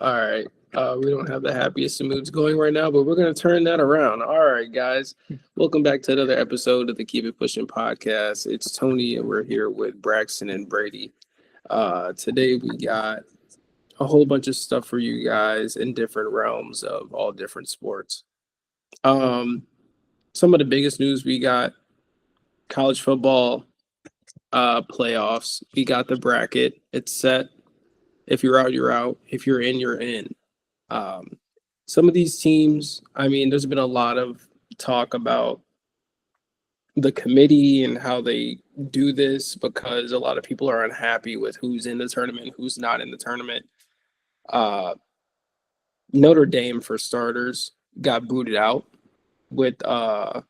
All right. We don't have the happiest of moods going right now, but we're going to turn that around. All right, guys. Welcome back to another episode of the Keep It Pushing podcast. It's Tony, and we're here with Braxton and Brady. Today, we got a whole bunch of stuff for you guys in different realms of all different sports. Um, some of the biggest news we got college football playoffs. We got the bracket. It's set. If you're out, you're out. If you're in, you're in. Um, some of these teams, I mean, there's been a lot of talk about the committee and how they do this because a lot of people are unhappy with who's in the tournament, who's not in the tournament. Uh, Notre Dame, for starters, got booted out with I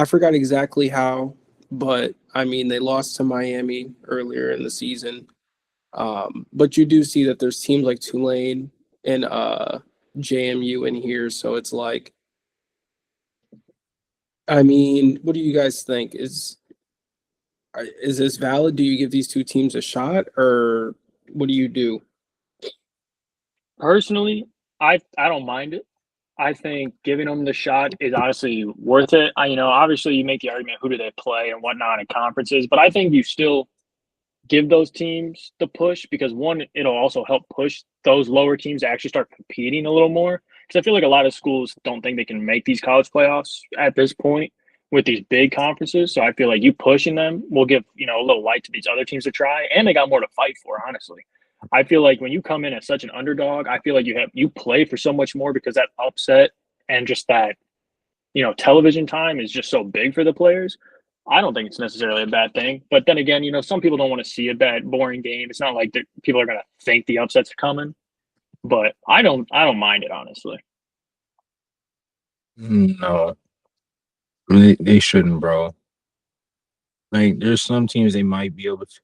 forgot exactly how, but I mean they lost to Miami earlier in the season. But you do see that there's teams like Tulane and JMU in here, so it's like, I mean, what do you guys think? Is this valid? Do you give these two teams a shot, or what do you do? Personally, I don't mind it. I think giving them the shot is honestly worth it. Obviously you make the argument who do they play and whatnot in conferences, but I think you still give those teams the push because one, it'll also help push those lower teams to actually start competing a little more. Because I feel like a lot of schools don't think they can make these college playoffs at this point with these big conferences. So I feel like you pushing them will give a little light to these other teams to try, and they got more to fight for. Honestly, I feel like when you come in as such an underdog, I feel like you play for so much more because that upset and just that television time is just so big for the players. I don't think it's necessarily a bad thing. But then again, some people don't want to see a bad, boring game. It's not like people are going to think the upsets are coming. But I don't mind it honestly. No, they shouldn't, bro. Like, there's some teams they might be able to.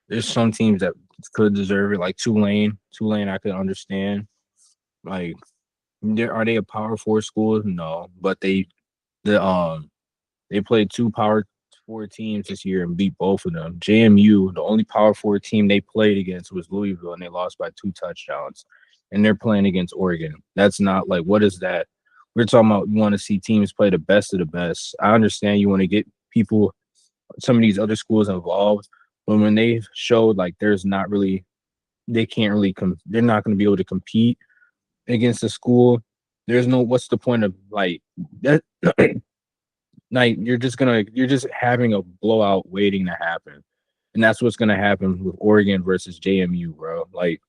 There's some teams that could deserve it, like Tulane. Tulane, I could understand. Like, are they a Power Four school? No, but the they played two Power Four teams this year and beat both of them. JMU, the only Power Four team they played against was Louisville, and they lost by 2 touchdowns. And they're playing against Oregon. That's not like, what is that? We're talking about, you want to see teams play the best of the best. I understand you want to get people, some of these other schools involved, but when they showed like there's not really, they can't really they're not going to be able to compete against the school. There's no, what's the point of like that? Like, you're just having a blowout waiting to happen, and that's what's gonna happen with Oregon versus JMU, bro. Like,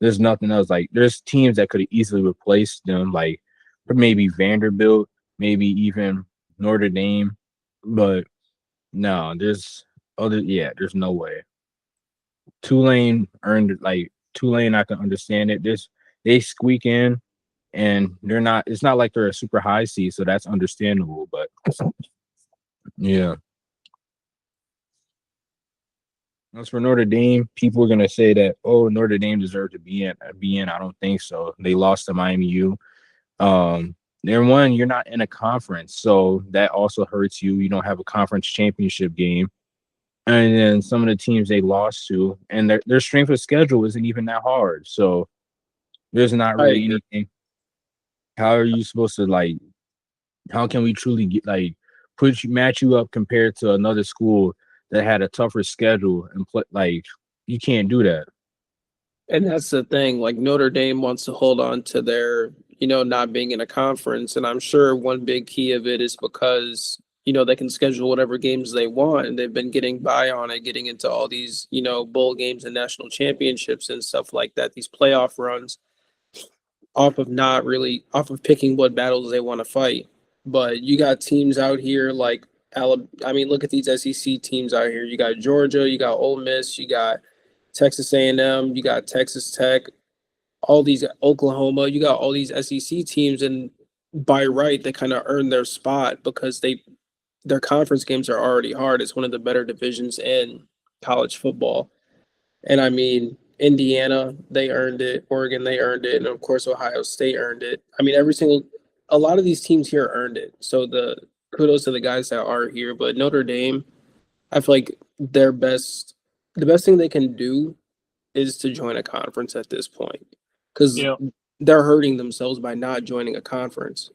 there's nothing else. Like, there's teams that could have easily replaced them, like maybe Vanderbilt, maybe even Notre Dame, but no, there's no way. Tulane earned it. Like, Tulane, I can understand it. They squeak in, and they're not. It's not like they're a super high seed, so that's understandable. But yeah, as for Notre Dame, people are gonna say that, oh, Notre Dame deserved to be in. I don't think so. They lost to Miami U. They're one. You're not in a conference, so that also hurts you. You don't have a conference championship game, and then some of the teams they lost to, and their strength of schedule isn't even that hard. So there's not I really agree. anything. How are you supposed to, like? How can we truly get, like, match you up compared to another school that had a tougher schedule and play? Like, you can't do that. And that's the thing. Like Notre Dame wants to hold on to their, not being in a conference, and I'm sure one big key of it is because they can schedule whatever games they want, and they've been getting by on it, getting into all these bowl games and national championships and stuff like that. These playoff runs off of picking what battles they want to fight. But you got teams out here like Alabama. I mean, look at these SEC teams out here. You got Georgia, you got Ole Miss, you got Texas A&M, you got Texas Tech, all these Oklahoma. You got all these SEC teams, and by right, they kind of earn their spot because their conference games are already hard. It's one of the better divisions in college football. And I mean, Indiana, they earned it. Oregon, they earned it. And of course, Ohio State earned it. I mean, a lot of these teams here earned it. So the kudos to the guys that are here. But Notre Dame, I feel like the best thing they can do is to join a conference at this point. because You know, they're hurting themselves by not joining a conference.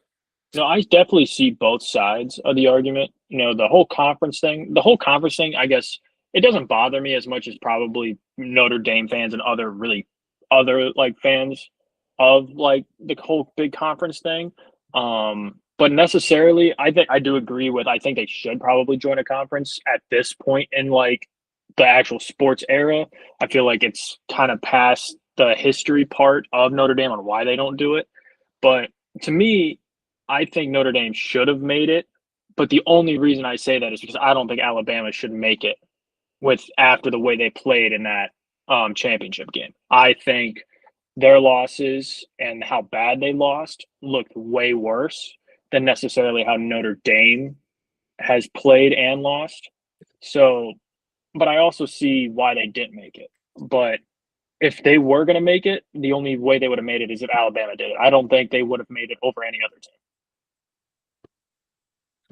no, I definitely see both sides of the argument. The whole conference thing, I guess it doesn't bother me as much as probably Notre Dame fans and other like fans of like the whole big conference thing. But necessarily, I do agree with. I think they should probably join a conference at this point in like the actual sports era. I feel like it's kind of past the history part of Notre Dame on why they don't do it. But to me, I think Notre Dame should have made it. But the only reason I say that is because I don't think Alabama should make it with after the way they played in that championship game. I think their losses and how bad they lost looked way worse than necessarily how Notre Dame has played and lost. So, but I also see why they didn't make it. But if they were going to make it, the only way they would have made it is if Alabama did it. I don't think they would have made it over any other team.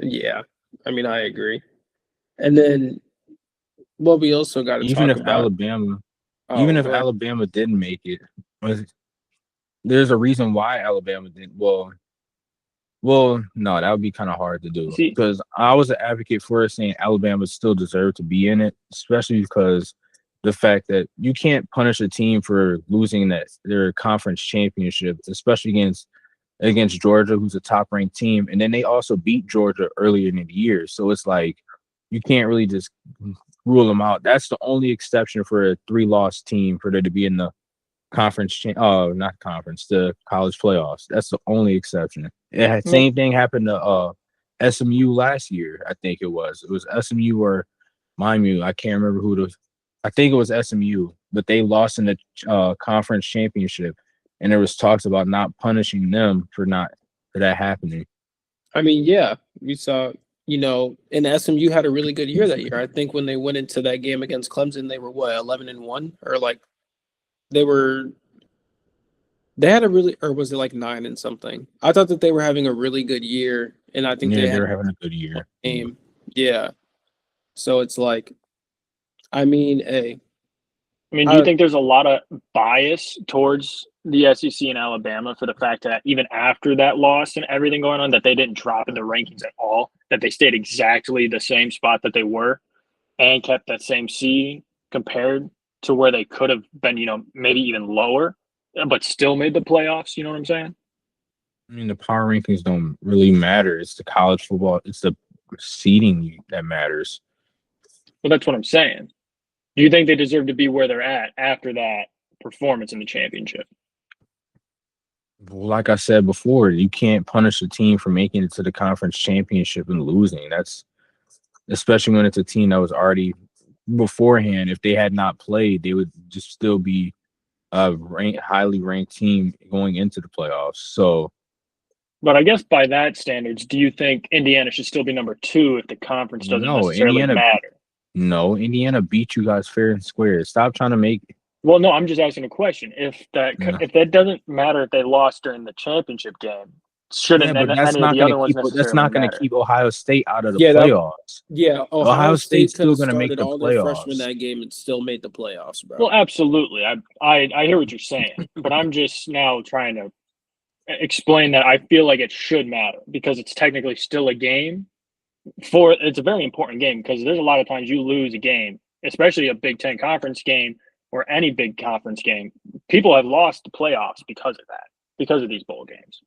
Yeah, I mean, I agree. And then what we also got to even talk if about. Alabama, Oh, even if go ahead. Alabama didn't make it, there's a reason why Alabama didn't. Well, no, that would be kind of hard to do See, because I was an advocate for it, saying Alabama still deserved to be in it, especially because the fact that you can't punish a team for losing their conference championship, especially against Georgia, who's a top ranked team, and then they also beat Georgia earlier in the year. So it's like you can't really just rule them out. That's the only exception for a 3-loss team for there to be in the not conference, the college playoffs. That's the only exception. well, Same thing happened to SMU last year. I think it was SMU or Miami. I can't remember I think it was SMU, but they lost in the conference championship, and there was talks about not punishing them for that happening. I mean, yeah, we saw, and SMU had a really good year that year. I think when they went into that game against Clemson, they were 11-1, or like they had a really, or was it like 9 and something? I thought that they were having a really good year, and I think Yeah, they they had were having a good year. a game. Yeah. So it's like, I mean, hey, do you think there's a lot of bias towards the SEC and Alabama for the fact that even after that loss and everything going on, that they didn't drop in the rankings at all, that they stayed exactly the same spot that they were and kept that same seed compared to where they could have been, maybe even lower, but still made the playoffs? You know what I'm saying? I mean, the power rankings don't really matter. It's the college football. It's the seeding that matters. Well, that's what I'm saying. Do you think they deserve to be where they're at after that performance in the championship? Like I said before, you can't punish a team for making it to the conference championship and losing. That's especially when it's a team that was already beforehand. If they had not played, they would just still be a highly ranked team going into the playoffs. So, But I guess by that standards, do you think Indiana should still be number 2 if the conference doesn't no, necessarily matter? Indiana beat you guys fair and square. Stop trying to make. Well, no, I'm just asking a question. No. If that doesn't matter if they lost during the championship game, shouldn't Yeah, but any of the other ones necessarily matter? keep Ohio State out of the yeah, playoffs. Ohio State State's could still have going to make started the all their freshmen playoffs. that game and still made the playoffs, bro. Well, absolutely. I hear what you're saying, but I'm just now trying to explain that I feel like it should matter because it's technically still a game. It's a very important game because there's a lot of times you lose a game, especially a Big Ten conference game or any big conference game. People have lost the playoffs because of that, because of these bowl games.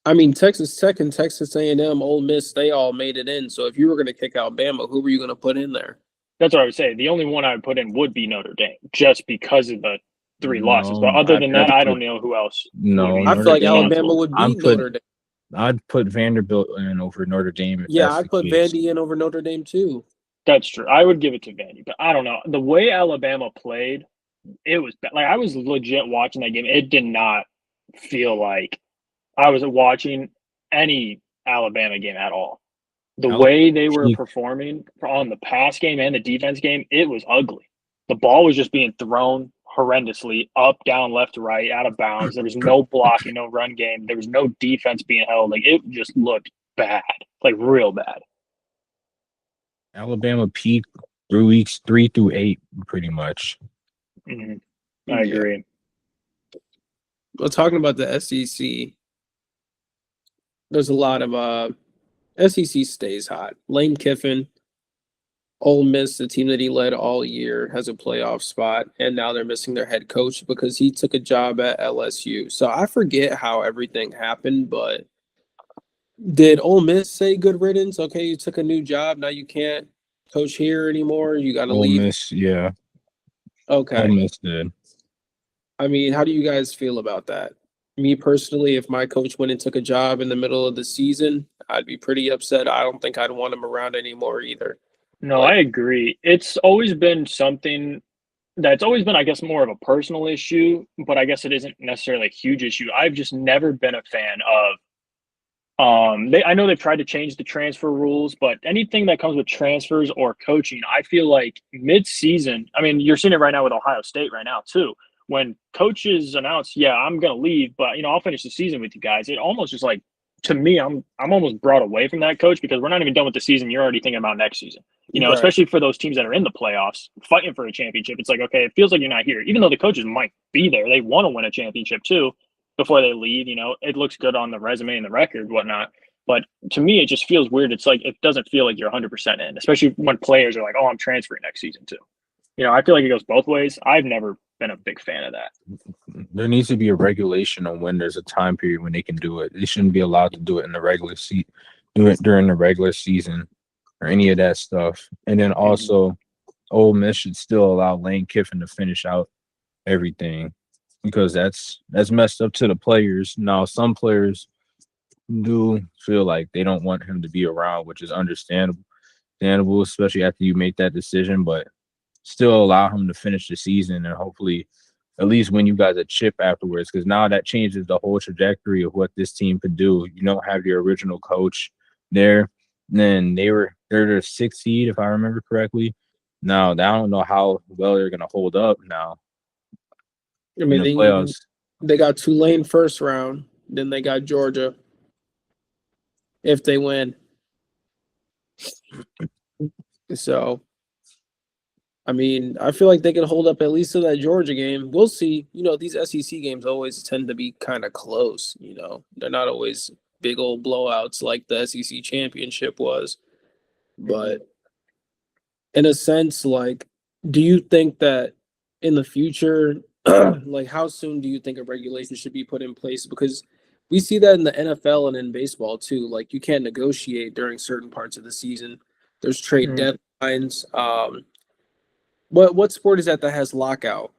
I mean, Texas Tech and Texas A&M, Ole Miss, they all made it in. So if you were going to kick Alabama, who were you going to put in there? That's what I would say. The only one I would put in would be Notre Dame, just because of the 3 losses. But No, other than that, I don't know who else. No, I feel like Alabama responsible. would beat Notre Dame. I'd put Vanderbilt in over Notre Dame. Yeah, I'd put Vandy in over Notre Dame too. That's true. I would give it to Vandy, but I don't know. The way Alabama played, it was like I was legit watching that game. It did not feel like I was watching any Alabama game at all. The way they were performing on the pass game and the defense game, it was ugly. The ball was just being thrown horrendously up, down, left, right, out of bounds. There was no blocking, no run game. There was no defense being held. Like it just looked bad, like real bad. Alabama peaked through weeks 3 through 8, pretty much. Mm-hmm. I agree. Well, talking about the SEC, there's a lot of SEC stays hot. Lane Kiffin, Ole Miss, the team that he led all year, has a playoff spot, and now they're missing their head coach because he took a job at LSU. So I forget how everything happened, but did Ole Miss say good riddance? Okay, you took a new job, now you can't coach here anymore. You got to Ole leave. Miss, yeah, Ole Okay. Miss did. I mean, how do you guys feel about that? Me personally, if my coach went and took a job in the middle of the season, I'd be pretty upset. I don't think I'd want him around anymore either. No, But I agree. It's always been something that's always been, I guess, more of a personal issue, but I guess it isn't necessarily a huge issue. I've just never been a fan of I know they've tried to change the transfer rules, but anything that comes with transfers or coaching, I feel like mid-season. I mean, you're seeing it right now with Ohio State right now too. When coaches announce, "Yeah, I'm going to leave, but I'll finish the season with you guys." It almost just like to me, I'm almost brought away from that coach because we're not even done with the season. You're already thinking about next season. right, Especially for those teams that are in the playoffs fighting for a championship. It's like, okay, it feels like you're not here, even though the coaches might be there. They want to win a championship too before they leave. It looks good on the resume and the record, whatnot. But to me, it just feels weird. It's like it doesn't feel like you're 100% in, especially when players are like, "Oh, I'm transferring next season too." I feel like it goes both ways. I've never been a big fan of that. There needs to be a regulation on when there's a time period when they can do it. They shouldn't be allowed to do it in the regular do it during the regular season or any of that stuff. And then also, Ole Miss should still allow Lane Kiffin to finish out everything because that's messed up to the players. Now, some players do feel like they don't want him to be around, which is understandable, especially after you make that decision. But still allow him to finish the season and hopefully at least win you guys a chip afterwards, because now that changes the whole trajectory of what this team could do. You don't have your original coach there. Then they're the sixth seed, if I remember correctly. Now I don't know how well they're gonna hold up now I in mean, the playoffs. they got Tulane first round, then they got Georgia if they win. So, I mean, I feel like they can hold up at least to that Georgia game. We'll see. These SEC games always tend to be kind of close. They're not always big old blowouts like the SEC championship was. But in a sense, like, do you think that in the future, like, how soon do you think a regulation should be put in place? Because we see that in the NFL and in baseball too. Like, you can't negotiate during certain parts of the season. There's trade Mhm. deadlines. What sport is that has lockout?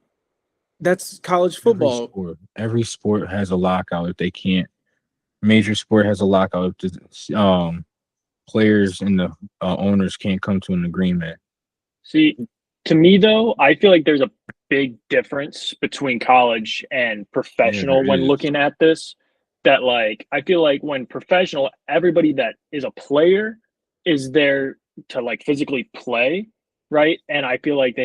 That's college football. Every sport has a lockout if they can't. Major sport has a lockout if the players and the owners can't come to an agreement. See, to me though, I feel like there's a big difference between college and Yeah, professional there when is. looking at this. That like I feel like when professional, everybody that is a player is there to like physically play, right? And I feel like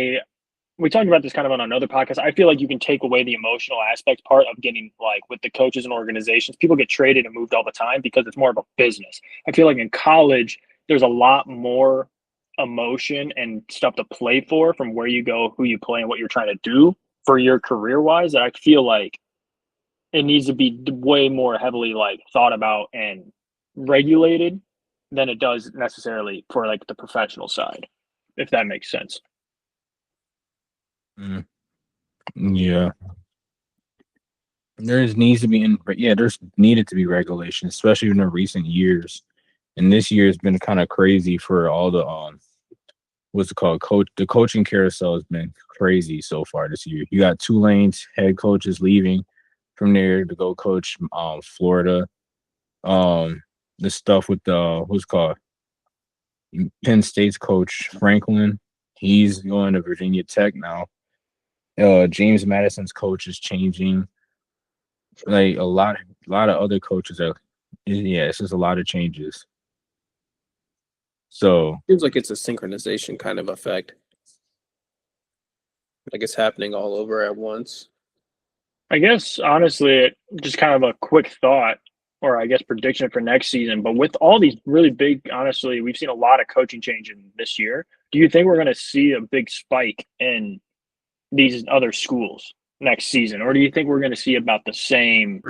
we talked about this kind of on another podcast. I feel like you can take away the emotional aspect part of getting like with the coaches and organizations. People get traded and moved all the time because it's more of a business. I feel like in college, there's a lot more emotion and stuff to play for from where you go, who you play, and what you're trying to do for your career wise. That I feel like it needs to be way more heavily like thought about and regulated than it does necessarily for like the professional side, if that makes sense. Mm, yeah. There's needed to be regulation, especially in the recent years. And this year has been kind of crazy for all the what's it called? The coaching carousel has been crazy so far this year. You got Tulane's head coaches leaving from there to go coach Florida. The stuff with the what's it called Penn State's coach Franklin. He's going to Virginia Tech now. James Madison's coach is changing. Like a lot of other coaches are. Yeah, it's just a lot of changes. So Seems like it's a synchronization kind of effect. Like it's happening all over at once. I guess honestly, just kind of a quick thought, or I guess prediction for next season. But with all these really big, honestly, we've seen a lot of coaching change in this year. Do you think we're going to see a big spike in these other schools? next season, or do you think we're going to see about the same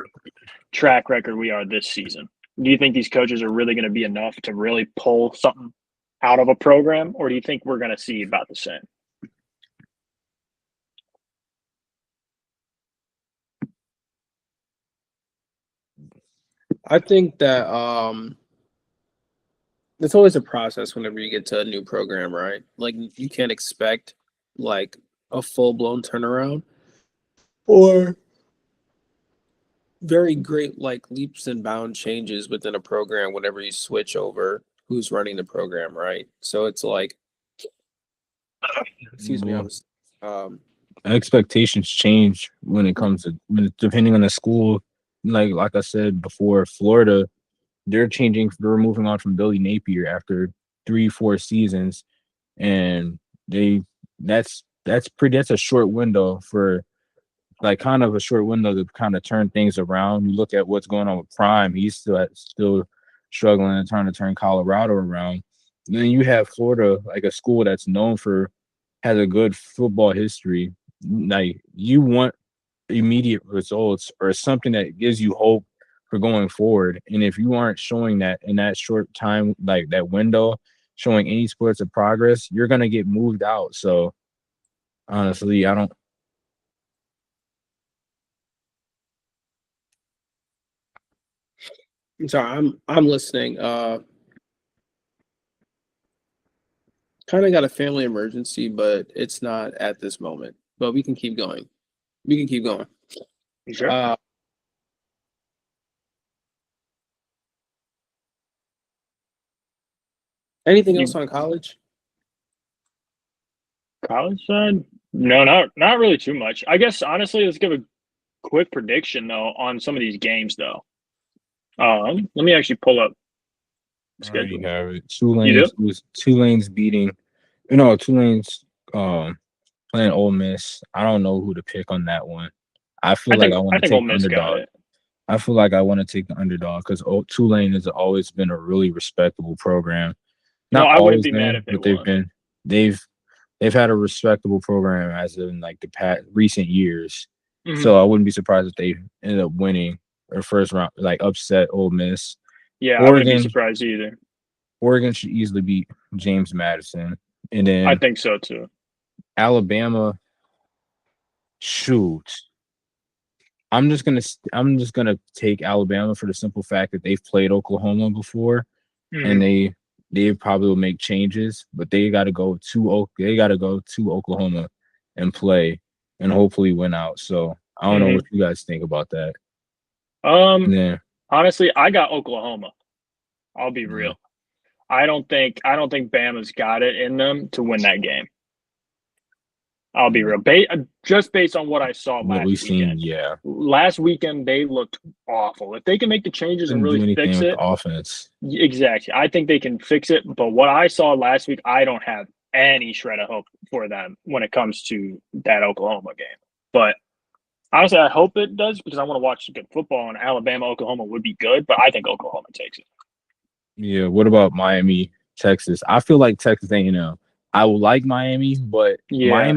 track record we are this season? Do you think these coaches are really going to be enough to really pull something out of a program, or do you think we're going to see about the same? I think that it's always a process whenever you get to a new program, right? Like you can't expect like a full blown turnaround or very great like leaps and bound changes within a program whenever you switch over who's running the program, right? So it's like, excuse me, Well, um expectations change when it comes to depending on the school. Like I said before, Florida, they're changing. They're moving on from Billy Napier after 3-4 seasons, and they that's a short window for like kind of a short window to kind of turn things around. You look at what's going on with Prime; he's still struggling and trying to turn Colorado around. And then you have Florida, like a school that's known for has a good football history. Like you want immediate results or something that gives you hope for going forward. And if you aren't showing that in that short time, like that window, showing any sports of progress, you're gonna get moved out. So honestly, I don't. sorry, I'm listening. Kind of got a family emergency, but it's not at this moment. But we can keep going. We can keep going. You sure? Anything else on college? College side? No, not really too much. I guess honestly, let's give a quick prediction though on some of these games though. Let me actually pull up the I already schedule. have it. You do? Tulane's beating. Tulane's playing Ole Miss. I don't know who to pick on that one. I feel like I want I to think Ole take the Miss got underdog. it. I feel like I want to take the underdog because Tulane has always been a really respectable program. No, Not I wouldn't always be mad been, if they but won. they've had a respectable program as in like the past recent years. Mhm. So I wouldn't be surprised if they ended up winning or first round, like upset Ole Miss. Yeah, I wouldn't be Oregon, surprised either. Oregon should easily beat James Madison, and I then think so too. Alabama. Shoot, I'm just gonna take Alabama for the simple fact that they've played Oklahoma before, and Mhm. they probably will make changes, but they got to go to Oklahoma and play and hopefully win out. So I don't know what Mhm. you guys think about that. Yeah, Honestly, I got Oklahoma. I'll be yeah. real. I don't think Bama's got it in them to win that game. I'll be real. Just based on what I saw What we've last seen, weekend. yeah, Last weekend they looked awful. If they can make the changes and couldn't do really anything fix with the it, offense. exactly. I think they can fix it. But what I saw last week, I don't have any shred of hope for them when it comes to that Oklahoma game. But honestly, I hope it does because I want to watch good football, and Alabama, Oklahoma would be good. But I think Oklahoma takes it. Yeah. What about Miami, Texas? I feel like Texas A&M. I would like Miami, but Yeah.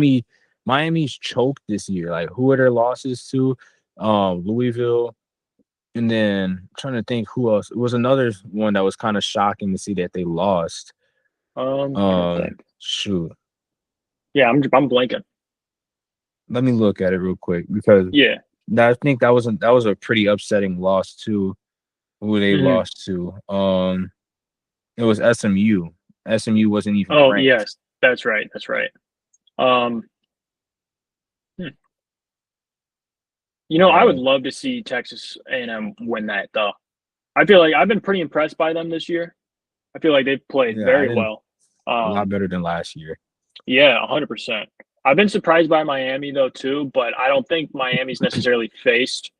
Miami's choked this year. Like who are their losses to? Louisville. And then I'm trying to think who else. It was another one that was kind of shocking to see that they lost. Trying to think. Shoot. Yeah, I'm blanking. Let me look at it real quick because Yeah. I think that was a pretty upsetting loss too. Who they Mhm. lost to? It was SMU. SMU wasn't even Oh ranked. yes, that's right. That's right. Um, hmm. I would Uh, love to see Texas A&M win that though. I feel like I've been pretty impressed by them this year. I feel like they've played yeah, I very didn't well. a lot better than last year. Yeah, 100%. I've been surprised by Miami though too, but I don't think Miami's necessarily faced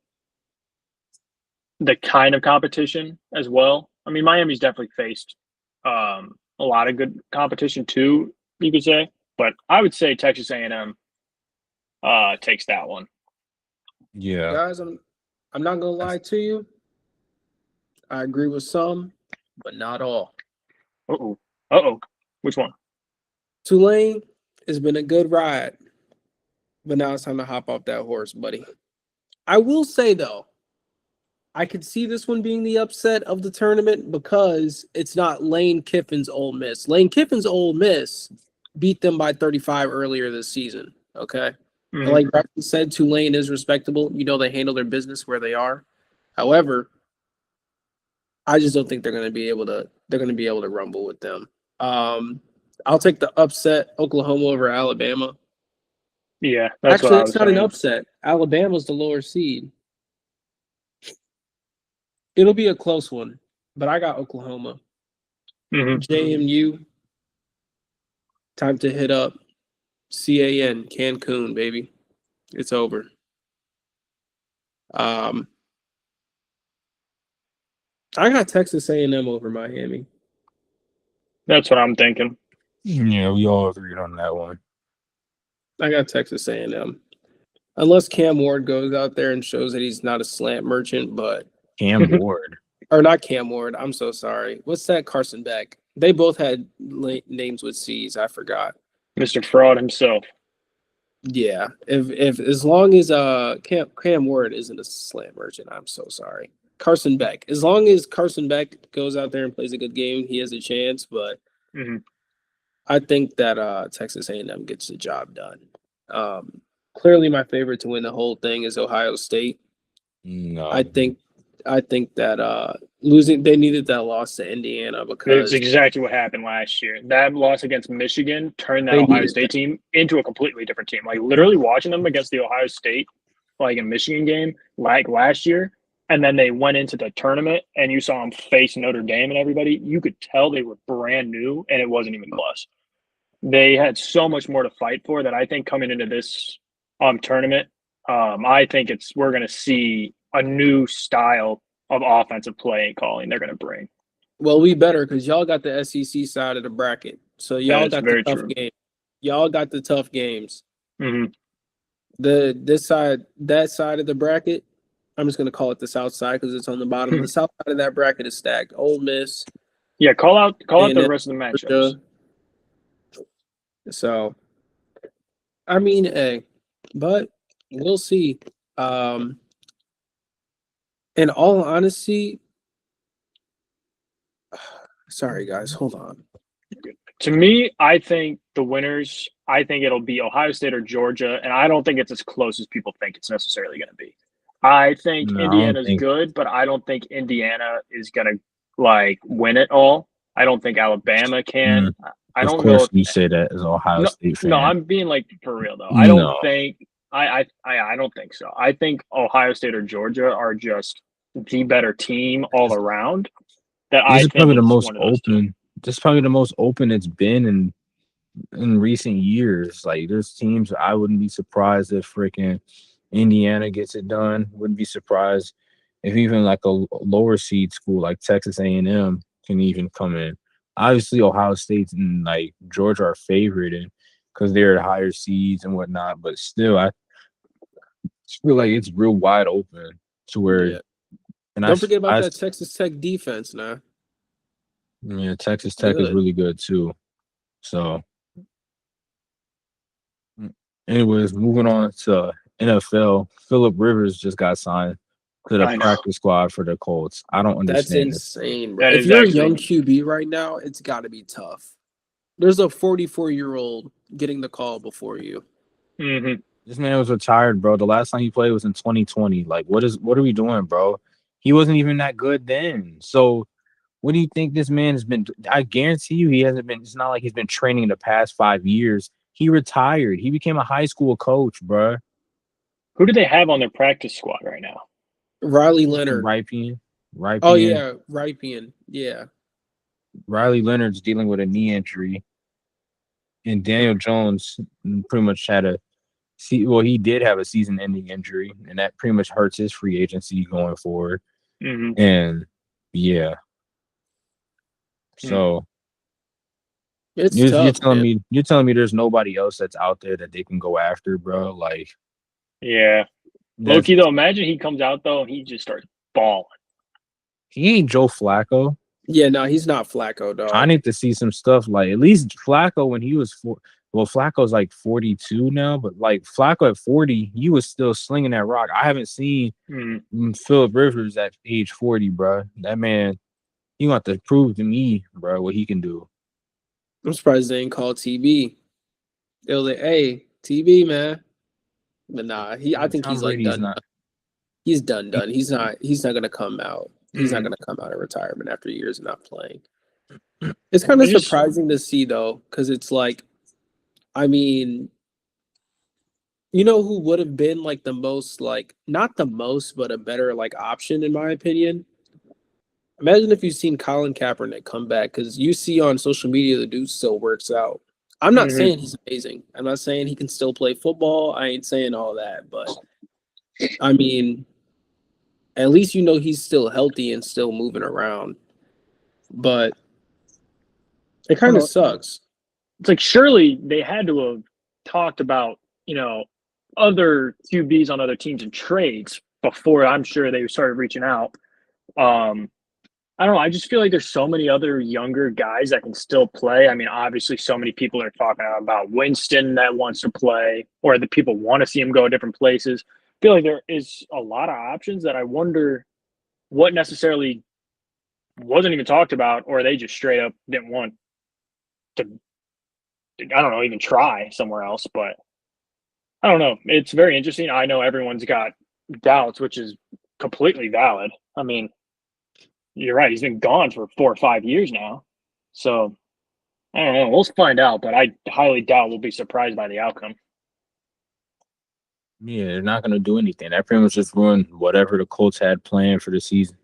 the kind of competition as well. I mean, Miami's definitely faced a lot of good competition too, you could say. But I would say Texas A&M takes that one. Yeah. Guys, I'm not gonna lie to you. I agree with some, but not all. Uh-oh. Uh-oh. Which one? Tulane has been a good ride. But now it's time to hop off that horse, buddy. I will say though, I could see this one being the upset of the tournament because it's not Lane Kiffin's Ole Miss. Lane Kiffin's Ole Miss beat them by 35 earlier this season. Okay. And like Braxton said, Tulane is respectable. You know, they handle their business where they are. However, I just don't think they're going to be able to rumble with them. I'll take the upset Oklahoma over Alabama. Yeah, that's Actually, what I it's was not saying. an upset. Alabama's the lower seed. It'll be a close one, but I got Oklahoma. JMU. Time to hit up CAN, Cancun, baby. It's over. I got Texas A&M over Miami. That's what I'm thinking. Yeah, we all agreed on that one. I got Texas A&M. Unless Cam Ward goes out there and shows that he's not a slant merchant, but Cam Ward. or not Cam Ward. I'm so sorry. What's that? Carson Beck. They both had names with C's. I forgot. Mr. Fraud himself. Yeah. If as long as Cam Ward isn't a slant merchant, I'm so sorry. Carson Beck. As long as Carson Beck goes out there and plays a good game, he has a chance. But I think that Texas A&M gets the job done. Clearly, my favorite to win the whole thing is Ohio State. No, I think that losing they needed that loss to Indiana because It's exactly what happened last year. That loss against Michigan turned that They Ohio needed State team into a completely different team. Like literally watching them against the Ohio State, like in Michigan game, like last year, and then they went into the tournament and you saw them face Notre Dame and everybody. You could tell they were brand new and it wasn't even close. They had so much more to fight for that I think coming into this tournament, I think we're going to see a new style of offensive play and calling they're going to bring. well, we better because y'all got the SEC side of the bracket, so y'all That's got the very tough true. game. Y'all got the tough games. Mm-hmm. That side of the bracket, I'm just gonna call it the South side because it's on the bottom. The South side of that bracket is stacked. Ole Miss, Yeah, call out the A&M, rest of the matchups. Georgia. So, I mean, hey, but we'll see. In all honesty, sorry guys, hold on. To me, I think the winners, I think it'll be Ohio State or Georgia, and I don't think it's as close as people think it's necessarily going to be. I think No, I don't Indiana's think- good, but I don't think Indiana is going to like win it all. I don't think Alabama can. I don't of know course if you say that as an Ohio State fan. No, I'm being like for real though. I don't No. think I don't think so. I think Ohio State or Georgia are just the better team all around. That This I is think probably the it's most one of those two. open. This is probably the most open it's been in recent years. Like there's teams I wouldn't be surprised if freaking Indiana gets it done. Wouldn't be surprised if even like a lower seed school like Texas A&M can even come in. Obviously, Ohio State and like Georgia are favored because they're at higher seeds and whatnot. But still, I feel like it's real wide open to where. Yeah. And Don't forget about that Texas Tech defense now. Yeah, Texas Tech is really good too. So, anyways, moving on to NFL. Phillip Rivers just got signed to the practice squad for the Colts. I don't understand. That's insane, bro. That If is you're actually- a young QB right now, it's got to be tough. There's a 44-year-old getting the call before you. Mm-hmm. This man was retired, bro. The last time he played was in 2020. Like, what are we doing, bro? He wasn't even that good then. So, what do you think this man has been? I guarantee you he hasn't been. It's not like he's been training the past 5 years. He retired. He became a high school coach, bro. Who do they have on their practice squad right now? Riley Leonard. Rypien. Oh, yeah. Rypien. Yeah. Riley Leonard's dealing with a knee injury. And Daniel Jones pretty much he did have a season-ending injury, and that pretty much hurts his free agency going forward. Mm-hmm. And, yeah. So it's you're tough, you're telling me there's nobody else that's out there that they can go after, bro. Like, yeah, Loki though. Imagine he comes out though and he just starts balling. He ain't Joe Flacco. Yeah, no, he's not Flacco, dog. I need to see some stuff like at least Flacco when he was Well, Flacco's like 42 now, but like Flacco at 40, he was still slinging that rock. I haven't seen Philip Rivers at age 40, bro. That man, he want to prove to me, bro, what he can do. I'm surprised they didn't call TB. They were like, "Hey, TB, man." But nah, I think Tom he's like Brady's done. not. He's done. He's not gonna come out. He's not Mhm. gonna come out of retirement after years of not playing. It's kind of It's just- surprising to see though, because it's like, I mean, you know who would have been like the most, like not the most, but a better like option in my opinion. Imagine if you've seen Colin Kaepernick come back, because you see on social media the dude still works out. I'm not Mhm. saying he's amazing. I'm not saying he can still play football. I ain't saying all that, but I mean, at least you know he's still healthy and still moving around. But it kind of Well, sucks. it's like surely they had to have talked about, other QBs on other teams and trades before I'm sure they started reaching out. I don't know. I just feel like there's so many other younger guys that can still play. I mean, obviously, so many people are talking about Winston that wants to play, or the people want to see him go different places. I feel like there is a lot of options that I wonder what necessarily wasn't even talked about, or they just straight up didn't want to, I don't know, even try somewhere else. But I don't know. It's very interesting. I know everyone's got doubts, which is completely valid. I mean, you're right. He's been gone for 4 or 5 years now. So I don't know. We'll find out, but I highly doubt we'll be surprised by the outcome. Yeah, they're not gonna do anything. That pretty much just ruined whatever the Colts had planned for the season.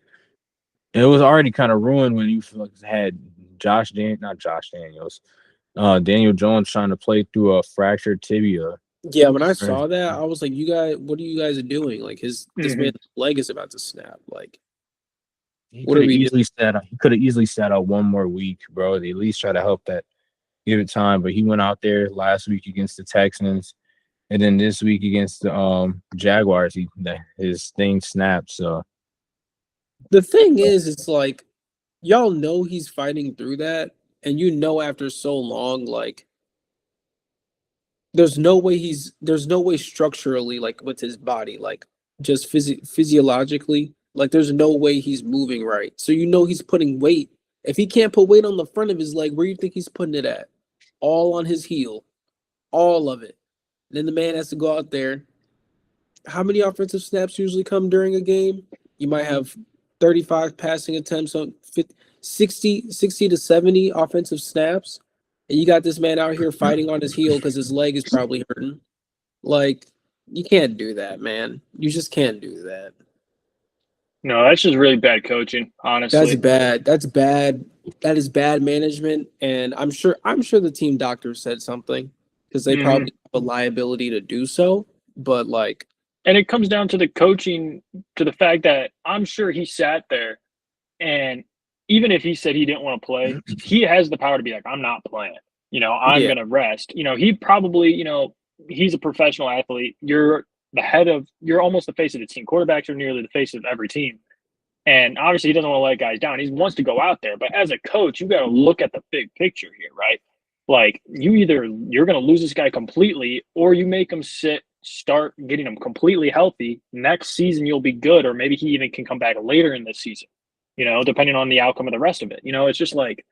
It was already kind of ruined when you had not Josh Daniels, Daniel Jones trying to play through a fractured tibia. Yeah, when I saw that, I was like, "You guys, what are you guys doing? Like, this Mhm. man's leg is about to snap. Like, He what could are have we doing?" easily sat out. He could have easily sat out one more week, bro. They at least try to help that, give it time. But he went out there last week against the Texans, and then this week against the Jaguars. His thing snapped. So The thing is, it's like y'all know he's fighting through that, and you know after so long, like there's no way structurally, like with his body, like just physiologically, like there's no way he's moving right. So you know he's putting weight. If he can't put weight on the front of his leg, where do you think he's putting it at? All on his heel, all of it. Then the man has to go out there. How many offensive snaps usually come during a game? You might have 35 passing attempts on 50, 60 to 70 offensive snaps. And you got this man out here fighting on his heel because his leg is probably hurting. Like, you can't do that, man. You just can't do that. No, that's just really bad coaching, honestly. That's bad. That's bad. That is bad management. And I'm sure the team doctor said something because they probably have a liability to do so. But like, And it comes down to the coaching, to the fact that I'm sure he sat there and even if he said he didn't want to play, he has the power to be like, I'm not playing. I'm yeah, going to rest. He probably, he's a professional athlete. You're almost the face of the team. Quarterbacks are nearly the face of every team. And obviously, he doesn't want to let guys down. He wants to go out there. But as a coach, you got to look at the big picture here, right? Like, you're going to lose this guy completely, or you make him start getting him completely healthy. Next season, you'll be good, or maybe he even can come back later in this season, depending on the outcome of the rest of it. It's just like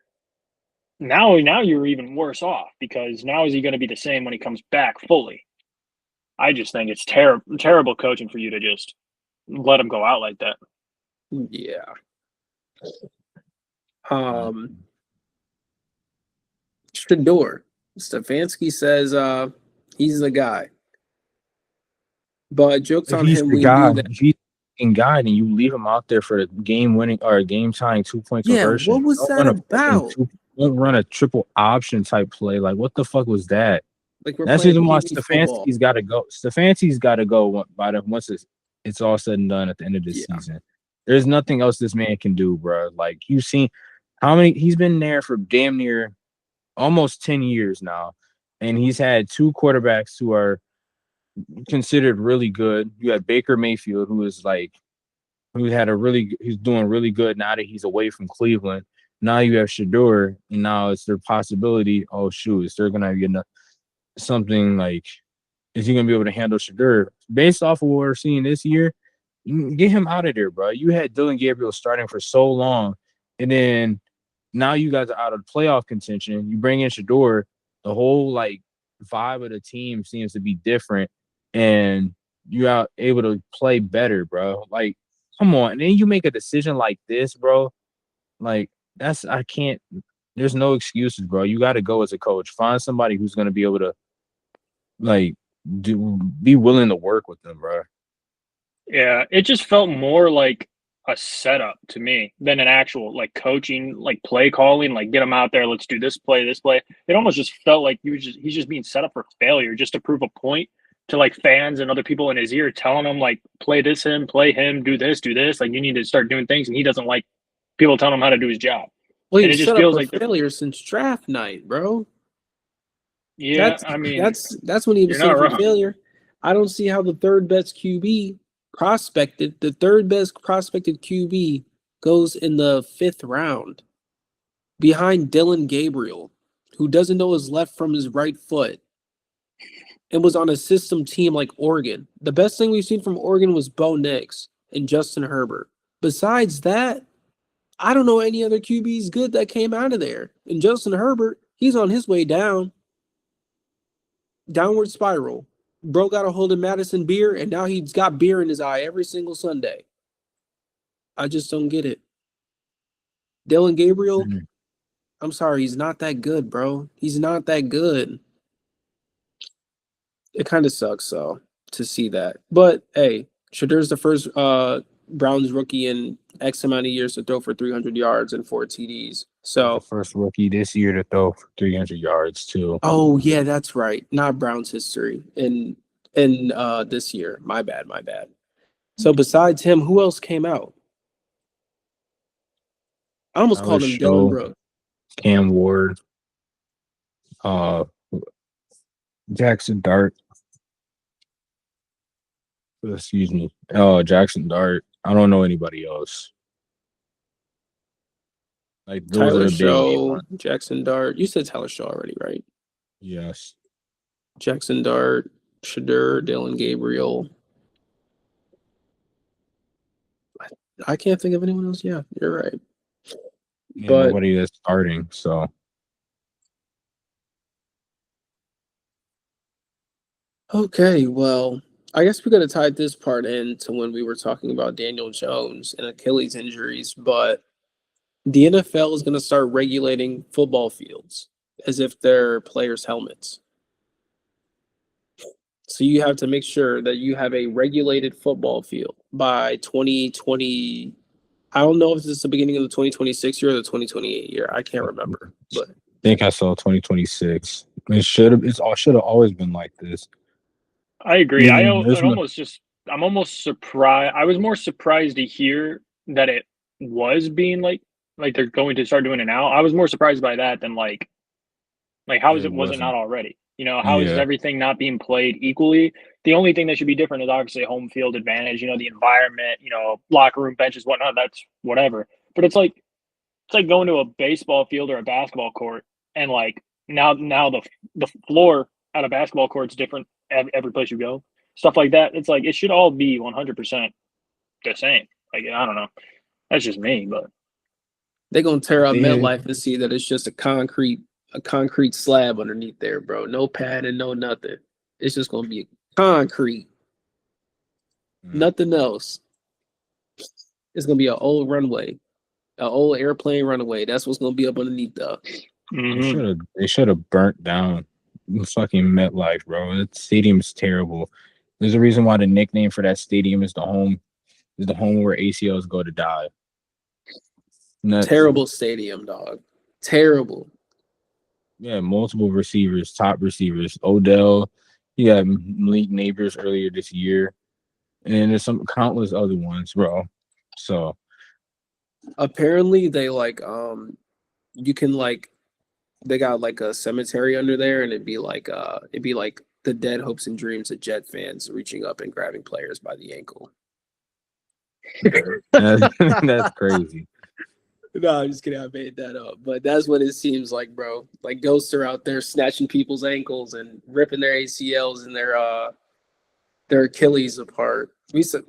now you're even worse off because now is he going to be the same when he comes back fully? I just think it's terrible coaching for you to just let him go out like that. yeah. Shador. Stefanski says he's the guy. But jokes if on he's him, the we guy, knew that. if he's the guy, then you leave him out there for the game winning or game tying 2-point Yeah, conversion. what was that about? Don't run a triple option type play. Like what the fuck was that? Like we're That's the playing reason why pee football. Stefanski's got to go. Stefanski's got to go once it's all said and done at the end of this Yeah. season. There's nothing else this man can do, bro. Like you've seen how many he's been there for damn near almost 10 years now, and he's had two quarterbacks who are considered really good. You had Baker Mayfield, who's doing really good now that he's away from Cleveland. Now you have Shador, and now it's their possibility. Oh shoot, is there gonna be enough? something like, is he gonna be able to handle Shadur? Based off of what we're seeing this year, get him out of there, bro. You had Dylan Gabriel starting for so long, and then now you guys are out of playoff contention. You bring in Shador, the whole like vibe of the team seems to be different, and you are able to play better, bro. Like, come on, and then you make a decision like this, bro. Like, I can't. There's no excuses, bro. You got to go as a coach. Find somebody who's gonna be able to like be willing to work with them, bro. Yeah, it just felt more like a setup to me than an actual like coaching, like play calling, like get him out there, let's do this play, this play. It almost just felt like he's just being set up for failure just to prove a point to like fans and other people in his ear, telling him like play him, do this, do this. Like you need to start doing things, and he doesn't like people telling him how to do his job. Well, And he it just set up feels for like failure since draft night, bro. yeah, That's I mean, that's when he was you're set not up for wrong. failure. I don't see how the third best QB the third best prospected QB goes in the 5th round behind Dylan Gabriel, who doesn't know his left from his right foot and was on a system team like Oregon. The best thing we've seen from Oregon was Bo Nix and Justin Herbert. Besides that, I don't know any other QBs good that came out of there. And Justin Herbert, he's on his way downward spiral. Bro got a hold of Madison beer, and now he's got beer in his eye every single Sunday. I just don't get it. Dylan Gabriel, Mhm. I'm sorry, he's not that good, bro. He's not that good. It kind of sucks, so to see that. But hey, Shadur's the first Browns rookie in X amount of years to throw for 300 yards and 4 TDs. He's the So, first rookie this year to throw for 300 yards too. oh yeah, that's right. Not Browns history in this year. My bad, my bad. So besides him, who else came out? I almost Tyler called him Dylan Show, Brooks. Cam Ward, uh, Jackson Dart. Excuse me. Oh, Jackson Dart. I don't know anybody else. Like those are Tyler the big name Shaw, ones. Jackson Dart. You said Tyler Shaw already, right? Yes. Jackson Dart, Shadur, Dylan Gabriel. I can't think of anyone else. Yeah, you're right. Yeah, But nobody that's starting. So okay, well, I guess we got to tie this part in to when we were talking about Daniel Jones and Achilles injuries. But the NFL is going to start regulating football fields as if they're players' helmets. So you have to make sure that you have a regulated football field by 2020. I don't know if this is the beginning of the 2026 year or the 2028 year. I can't remember. But I think I saw 2026. It should have. It should have always been like this. I agree. There's no. I'm almost surprised. I was more surprised to hear that it was being like they're going to start doing it now. I was more surprised by that than like how is It was it not wasn't. already? You know, how is Yeah. everything not being played equally? The only thing that should be different is obviously home field advantage, you know, the environment, you know, locker room benches, whatnot, that's whatever. But it's like going to a baseball field or a basketball court and like now the floor at a basketball court is different every place you go. Stuff like that. It's like it should all be 100% the same. Like I don't know. That's just me, but they're going to tear up They, MetLife and see that it's just a concrete slab underneath there, bro. No pad and no nothing. It's just going to be concrete. Nothing else. It's going to be an old runway, an old airplane runway. That's what's going to be up underneath the. They should have burnt down the fucking MetLife, bro. That stadium's terrible. There's a reason why the nickname for that stadium is the home where ACLs go to die. Nuts. Terrible stadium, dog. Terrible. Yeah, multiple receivers, top receivers. Odell, you got Malik Neighbors earlier this year, and there's some countless other ones, bro. So Apparently, they you can they got like a cemetery under there, and it'd be like the dead hopes and dreams of Jet fans reaching up and grabbing players by the ankle. that's crazy. No, I'm just kidding. I made that up. But that's what it seems like, bro. Like ghosts are out there snatching people's ankles and ripping their ACLs and their Achilles apart.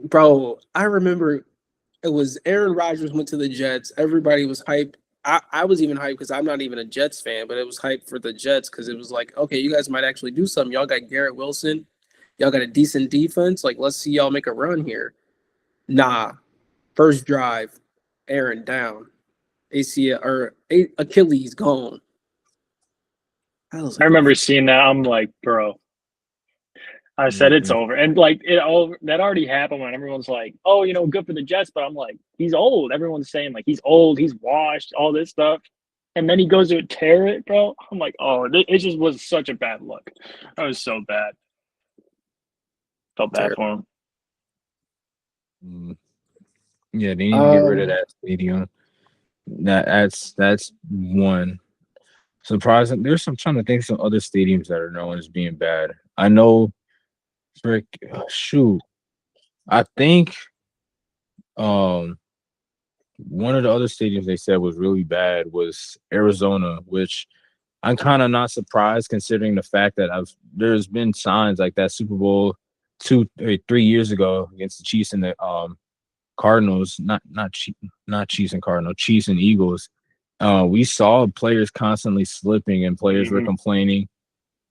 Bro, I remember it was Aaron Rodgers went to the Jets. Everybody was hyped. I was even hyped because I'm not even a Jets fan, but it was hyped for the Jets because it was like, okay, you guys might actually do something. Y'all got Garrett Wilson. Y'all got a decent defense. Like, let's see y'all make a run here. Nah. First drive, Aaron down. ACL or Achilles gone. I remember seeing that. I'm like, bro. I said it's over, and like that already happened when everyone's like, "Oh, good for the Jets," but I'm like, he's old. Everyone's saying like he's old, he's washed, all this stuff, and then he goes to tear it, bro. I'm like, oh, it just was such a bad look. That was so bad. Felt bad for him. Yeah, they need to get rid of that stadium. That's one. Surprising. I'm trying to think of some other stadiums that are known as being bad. I know. Shoot. I think one of the other stadiums they said was really bad was Arizona, which I'm kind of not surprised considering the fact that there's been signs like that Super Bowl 3 years ago against the Chiefs and the Cardinals, not Chiefs and Cardinals, Chiefs and Eagles. We saw players constantly slipping and players were complaining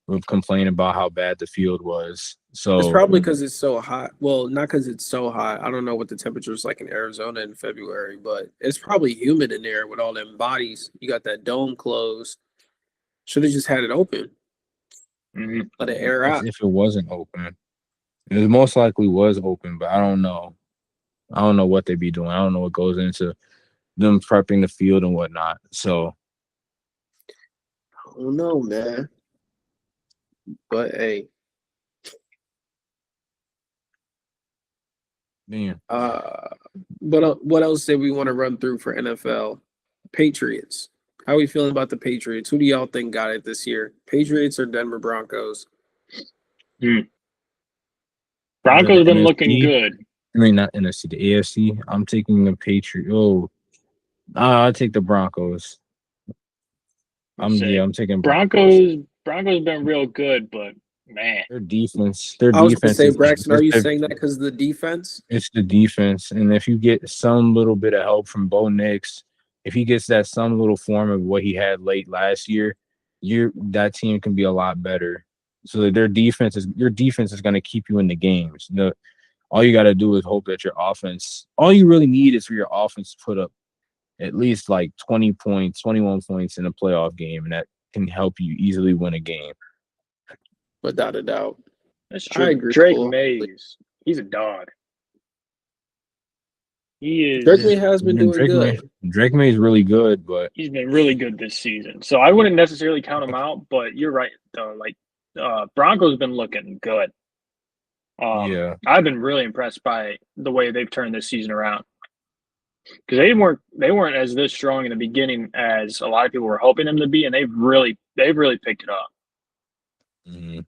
about how bad the field was. So it's probably because it's so hot. Well, not because it's so hot. I don't know what the temperature is like in Arizona in February, but it's probably humid in there with all them bodies. You got that dome closed. Should have just had it open. Let it air out. If it wasn't open, it most likely was open, but I don't know. I don't know what they be doing. I don't know what goes into them prepping the field and whatnot. So I don't know, man. But hey. Man. But what else did we want to run through for NFL? Patriots. How are we feeling about the Patriots? Who do y'all think got it this year? Patriots or Denver Broncos? Broncos have been looking good. I mean, not NFC, the AFC. I'm taking the Patriots. I'll take the Broncos. I'm taking Broncos. Broncos have been real good, but man, their defense. I was going to say, Braxton, are you saying that because of the defense? It's the defense, and if you get some little bit of help from Bo Nix, if he gets that some little form of what he had late last year, that team can be a lot better. So that your defense is going to keep you in the games. All you got to do is hope that your offense. All you really need is for your offense to put up at least like 20 points, 21 points in a playoff game, and that can help you easily win a game. Without a doubt. That's true. I agree. Drake Mays, he's a dog. He is. Drake May has been doing good. Drake May is really good, but he's been really good this season. So I wouldn't necessarily count him out, but you're right though. Like Broncos been looking good. Yeah, I've been really impressed by the way they've turned this season around. Because they weren't as this strong in the beginning as a lot of people were hoping them to be, and they've really picked it up. Mm-hmm.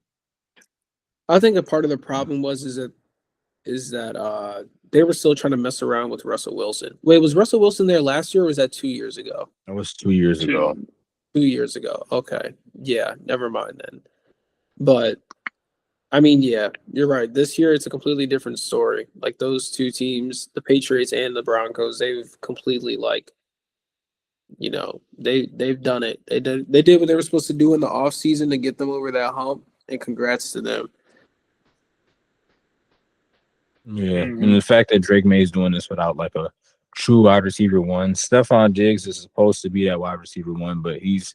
I think a part of the problem is that they were still trying to mess around with Russell Wilson. Wait, was Russell Wilson there last year or was that 2 years ago? That was 2 years ago. 2 years ago. Okay. Yeah, never mind then. But I mean, yeah, you're right. This year it's a completely different story. Like those two teams, the Patriots and the Broncos, they've completely they've done it. They did what they were supposed to do in the offseason to get them over that hump, and congrats to them. Yeah, and the fact that Drake May is doing this without like a true wide receiver one. Stephon Diggs is supposed to be that wide receiver one, but he's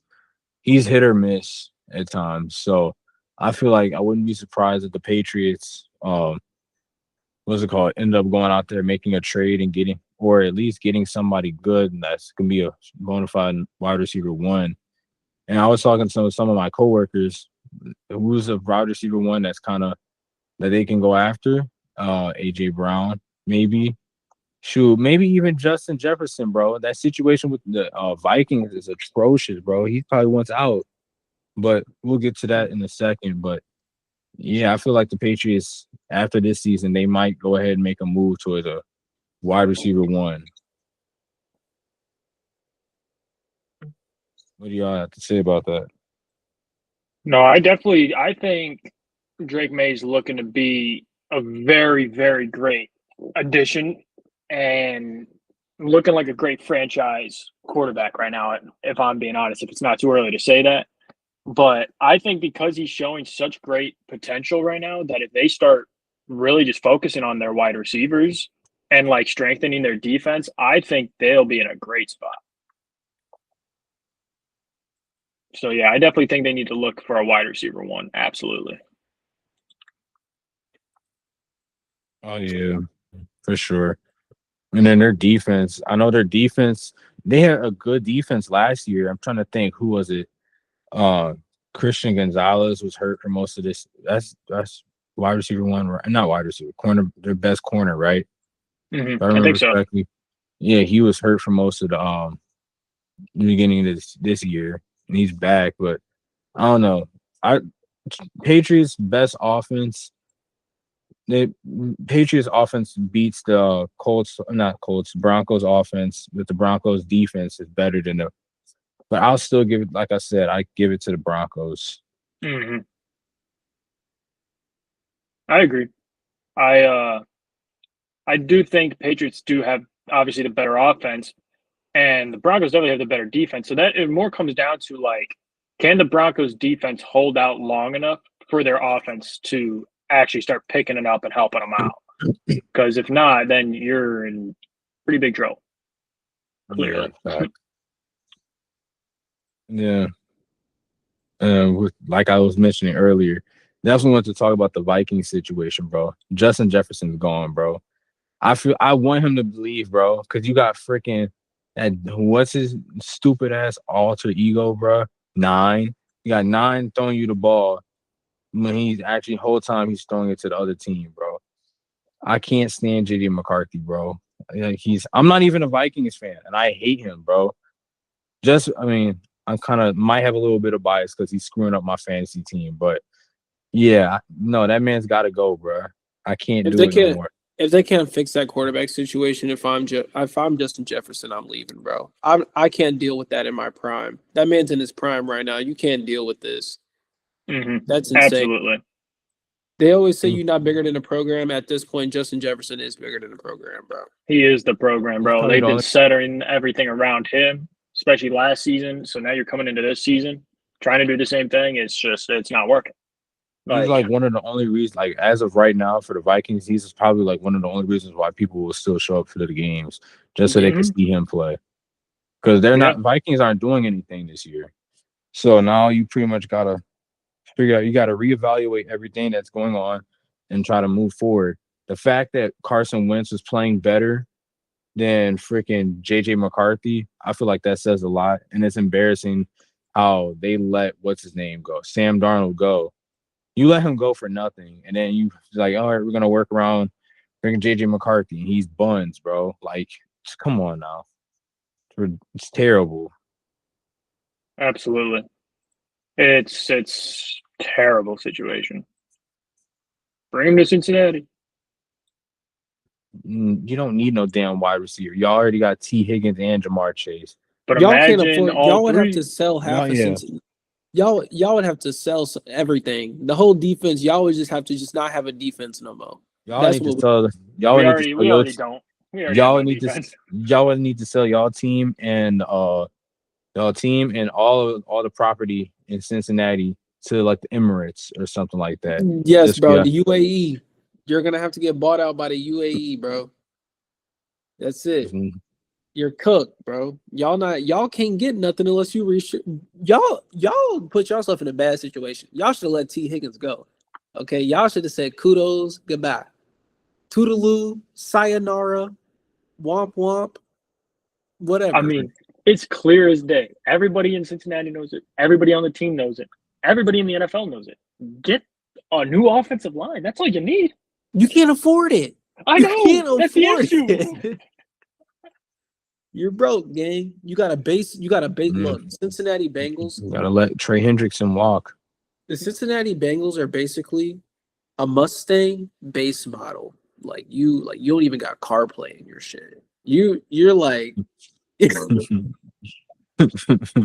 hit or miss at times. So I feel like I wouldn't be surprised if the Patriots, end up going out there making a trade and at least getting somebody good that's gonna be a bona fide wide receiver one. And I was talking to some of my coworkers who's a wide receiver one that's kind of that they can go after. AJ Brown, maybe. Shoot, maybe even Justin Jefferson, bro. That situation with the Vikings is atrocious, bro. He probably wants out. But we'll get to that in a second. But yeah, I feel like the Patriots, after this season, they might go ahead and make a move towards a wide receiver one. What do y'all have to say about that? No, I think Drake May's looking to be a very, very great addition and looking like a great franchise quarterback right now, if I'm being honest, if it's not too early to say that. But I think because he's showing such great potential right now that if they start really just focusing on their wide receivers and like strengthening their defense, I think they'll be in a great spot. So yeah, I definitely think they need to look for a wide receiver one. Absolutely. Oh yeah, for sure. And then their defense. I know their defense. They had a good defense last year. I'm trying to think who was it. Uh, Christian Gonzalez was hurt for most of this. That's wide receiver one, right? Not wide receiver, corner. Their best corner, right? If I I remember think so. correctly. Yeah, he was hurt for most of the beginning of this year, and he's back. But I don't know. I Patriots best offense. The Patriots offense beats the Broncos offense, but the Broncos defense is better than the. But I'll still give it, like I said, I give it to the Broncos. hmm I agree. I I do think Patriots do have obviously the better offense, and the Broncos definitely have the better defense. So that it more comes down to like, can the Broncos defense hold out long enough for their offense to actually start picking it up and helping them out? Because if not, then you're in pretty big trouble. Clearly. Yeah, yeah. Like I was mentioning earlier, definitely want to talk about the Vikings situation, bro. Justin Jefferson's gone, bro. I want him to believe, bro, because you got freaking that. What's his stupid ass alter ego, bro? 9. You got 9 throwing you the ball when he's actually whole time he's throwing it to the other team, bro. I can't stand JD McCarthy, bro. Like I'm not even a Vikings fan, and I hate him, bro. I mean, I kind of might have a little bit of bias because he's screwing up my fantasy team, but yeah, no, that man's got to go, bro. I can't If do they it no can't, more. if they can't fix that quarterback situation, if I'm Justin Jefferson, I'm leaving, bro. I can't deal with that in my prime. That man's in his prime right now. You can't deal with this. That's insane. Absolutely. They always say you're not bigger than the program. At this point, Justin Jefferson is bigger than the program, bro. He is the program, He's bro. probably They've the been only. centering everything around him, especially last season. So now you're coming into this season trying to do the same thing. It's not working. He's Like, like one of the only reasons, like as of right now for the Vikings, he's probably like one of the only reasons why people will still show up for the games just so they can see him play. Because yeah, Vikings aren't doing anything this year. So now you pretty much gotta figure out, you gotta reevaluate everything that's going on and try to move forward. The fact that Carson Wentz was playing better than freaking JJ McCarthy, I feel like that says a lot. And it's embarrassing how they let what's his name go, Sam Darnold go. You let him go for nothing, and then you like, all right, we're gonna work around freaking JJ McCarthy, and he's buns, bro. Like, come on now, it's terrible. absolutely. It's terrible situation. Bring him to Cincinnati. You don't need no damn wide receiver. Y'all already got T. Higgins and Jamar Chase. But Y'all can't imagine afford. all Y'all would have to three. sell half a Yeah. Cincinnati. Y'all would have to sell everything. The whole defense. Y'all would just have to not have a defense no more. Y'all That's need to what. sell. Y'all We need to already sell we already don't. We already have y'all no need to defense. y'all would need to sell y'all team and y'all team and all the property in Cincinnati to like the Emirates or something like that. Yes, Just bro. yeah. The UAE. You're gonna have to get bought out by the UAE, bro. That's it. You're cooked, bro. Y'all can't get nothing unless you y'all put yourself in a bad situation. Y'all should have let T. Higgins go. Okay, y'all should have said kudos, goodbye. Toodaloo, sayonara, womp womp, whatever. I mean, it's clear as day. Everybody in Cincinnati knows it. Everybody on the team knows it. Everybody in the NFL knows it. Get a new offensive line. That's all you need. You can't afford it. I You know. can't That's the afford issue. it. You're broke, gang. You got a base. Look, Cincinnati Bengals. You gotta let Trey Hendrickson walk. The Cincinnati Bengals are basically a Mustang base model. Like you don't even got CarPlay in your shit. You're like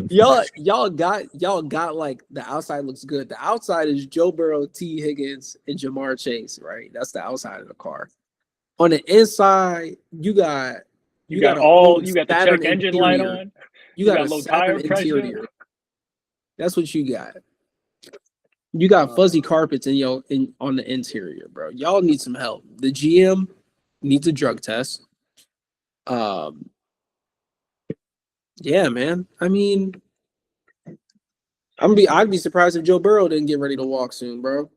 y'all got like the outside looks good. The outside is Joe Burrow, T. Higgins, and Jamar Chase, right? That's the outside of the car. On the inside, you got You got the check engine light on. You got a low tire pressure. That's what you got. You got fuzzy carpets on the interior, bro. Y'all need some help. The GM needs a drug test. Yeah, man. I mean, I'd be surprised if Joe Burrow didn't get ready to walk soon, bro.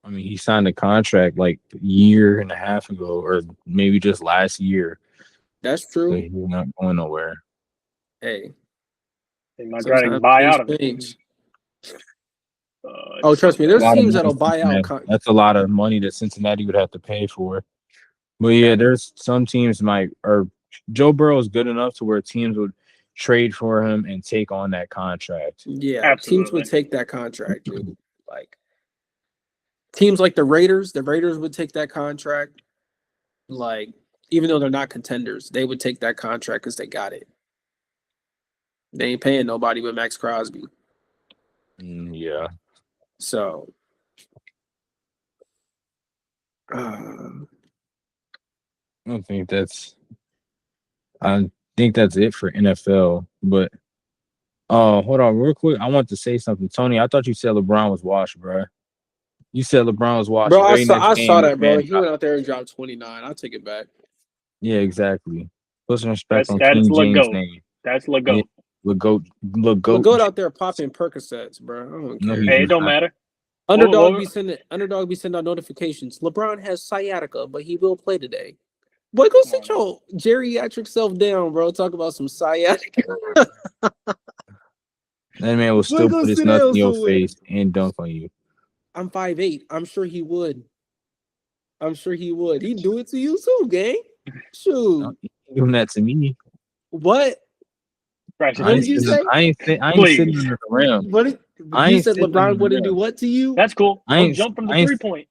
I mean, he signed a contract like a year and a half ago, or maybe just last year. That's true. So he's not going nowhere. Hey, they might try to buy out of it. Trust me, there's teams that'll buy out. That's a lot of money that Cincinnati would have to pay for. But yeah, there's some teams or Joe Burrow is good enough to where teams would trade for him and take on that contract. Yeah, absolutely. Teams would take that contract, dude. Like teams like the Raiders would take that contract. Like, even though they're not contenders, they would take that contract because they got it. They ain't paying nobody but Max Crosby. Yeah. So, I think that's it for NFL. But hold on real quick. I want to say something. Tony, I thought you said LeBron was washed, bro. You said LeBron was washed. Bro, I saw that, bro. He went out there and dropped 29. I'll take it back. Yeah, exactly. Put some respect on That's King James' Legoat. name. That's Legoat. Legoat out there popping Percocets, bro. I don't care. Hey, it don't matter. Underdog be sending out notifications. LeBron has sciatica, but he will play today. Boy, go sit your geriatric self down, bro. Talk about some sciatica. That man will still put his nuts in your face and dunk on you. I'm 5'8". I'm sure he would. He'd do it to you too, gang. Shoot. Doing that to me. What? What did you say? I ain't sitting in the rim. You said LeBron wouldn't do what to you? That's cool. Don't jump from the 3-point.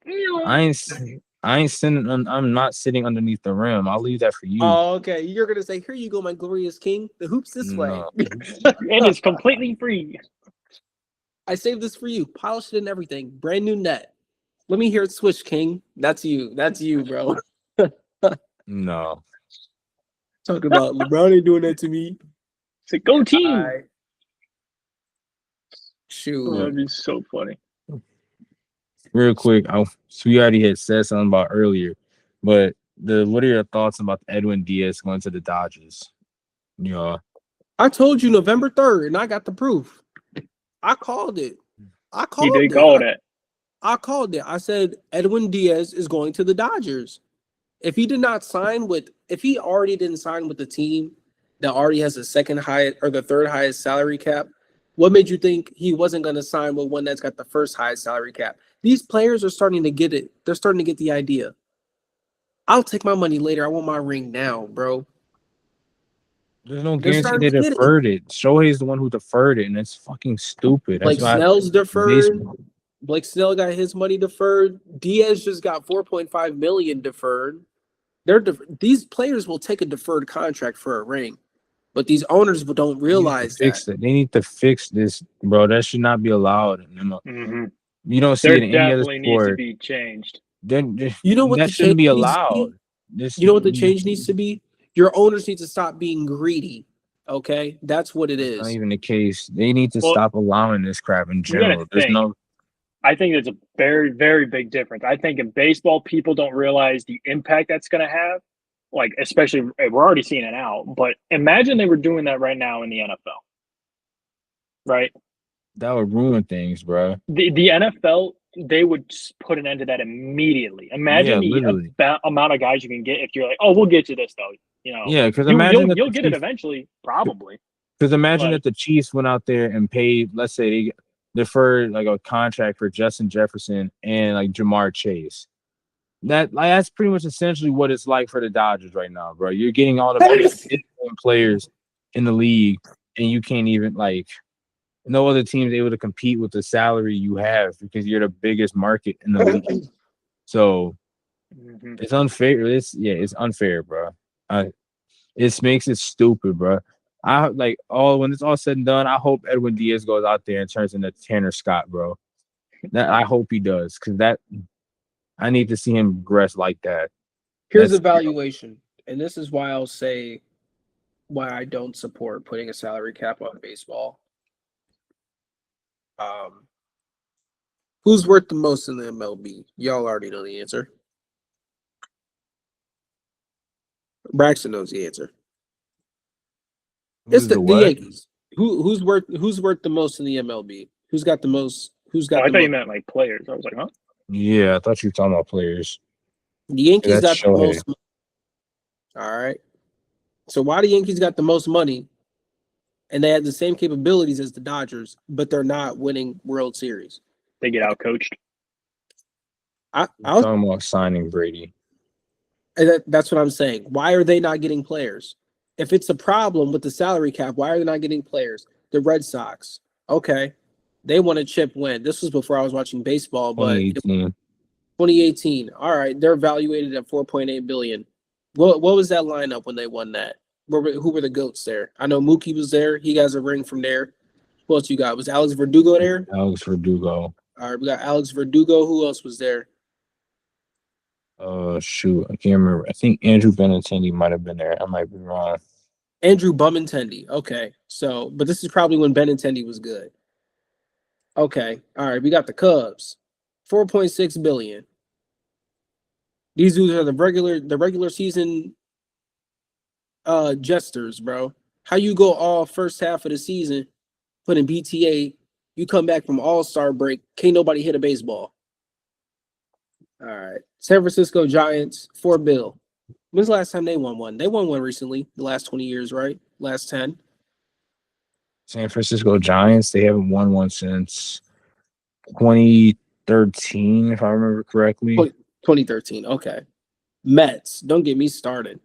I'm not sitting underneath the rim. I'll leave that for you. Oh, okay. You're gonna say, "Here you go, my glorious king. The hoop's this way." It is completely free. I saved this for you. Polished it and everything. Brand new net. Let me hear it swish, king. That's you, bro. No. Talking about LeBron ain't doing that to me. It's a go team. Shoot. Oh, that'd be so funny. Real quick, we already had said something about earlier, but what are your thoughts about Edwin Diaz going to the Dodgers? Yeah. I told you November 3rd, and I got the proof. I called it. He did call it. I called it. I said Edwin Diaz is going to the Dodgers. If he already didn't sign with the team that already has the second highest or the third highest salary cap, what made you think he wasn't going to sign with one that's got the first highest salary cap? These players are starting to get it. They're starting to get the idea. I'll take my money later. I want my ring now, bro. There's no guarantee they deferred it. Shohei's the one who deferred it, and it's fucking stupid. Blake Snell's deferred. Blake Snell got his money deferred. Diaz just got $4.5 million deferred. These players will take a deferred contract for a ring, but these owners don't realize that. They need to fix this, bro. That should not be allowed. Mm-hmm. You don't see it in any other sport. Definitely needs to be changed. You know what that shouldn't be allowed. You know what the change needs to be? Your owners need to stop being greedy. Okay, that's what it is. Not even the case. They need to stop allowing this crap in general. I think there's a very, very big difference. I think in baseball, people don't realize the impact that's going to have. Like, especially, we're already seeing it now. But imagine they were doing that right now in the NFL. Right? That would ruin things, bro. The NFL, they would put an end to that immediately. Imagine the amount of guys you can get if you're like, oh, we'll get you this, though. You know, yeah, because you'll get it eventually, probably. Because imagine if the Chiefs went out there and paid, let's say they deferred like a contract for Justin Jefferson and like Jamar Chase. That's pretty much essentially what it's like for the Dodgers right now, bro. You're getting all the best players in the league, and you can't even no other team's able to compete with the salary you have because you're the biggest market in the league. So it's unfair. It's unfair, bro. It makes it stupid, bro. when it's all said and done, I hope Edwin Diaz goes out there and turns into Tanner Scott, bro. That I hope he does, because I need to see him progress like that. Here's evaluation, and this is why I'll say why I don't support putting a salary cap on baseball. Who's worth the most in the MLB? Y'all already know the answer. Braxton knows the answer. It's the Yankees. Who's worth the most in the MLB? Who's got the most? Who's got? I thought you meant like players. I was like, huh? Yeah, I thought you were talking about players. The Yankees got the Shohei. most. All right. So why the Yankees got the most money, and they have the same capabilities as the Dodgers, but they're not winning World Series? They get out coached. I'm talking about signing Brady. That's what I'm saying. Why are they not getting players? If it's a problem with the salary cap, why are they not getting players? The Red Sox, okay, they won a chip win. This was before I was watching baseball, but 2018. All right, they're evaluated at $4.8 billion. What was that lineup when they won that? Who were the goats there? I know Mookie was there. He has a ring from there. Who else you got? Was Alex Verdugo there? Alex Verdugo. All right, we got Alex Verdugo. Who else was there? Shoot, I can't remember. I think Andrew Benintendi might have been there. I might be wrong. Andrew Benintendi. Okay, so but this is probably when Benintendi was good. Okay, all right, we got the Cubs, $4.6 billion. These dudes are the regular season jesters, bro. How you go all first half of the season putting BTA, you come back from All-Star break, can't nobody hit a baseball. All right. San Francisco Giants, $4 billion. When's the last time they won one? They won one recently, the last 20 years, right? Last 10. San Francisco Giants, they haven't won one since 2013, if I remember correctly. 2013, okay. Mets, don't get me started.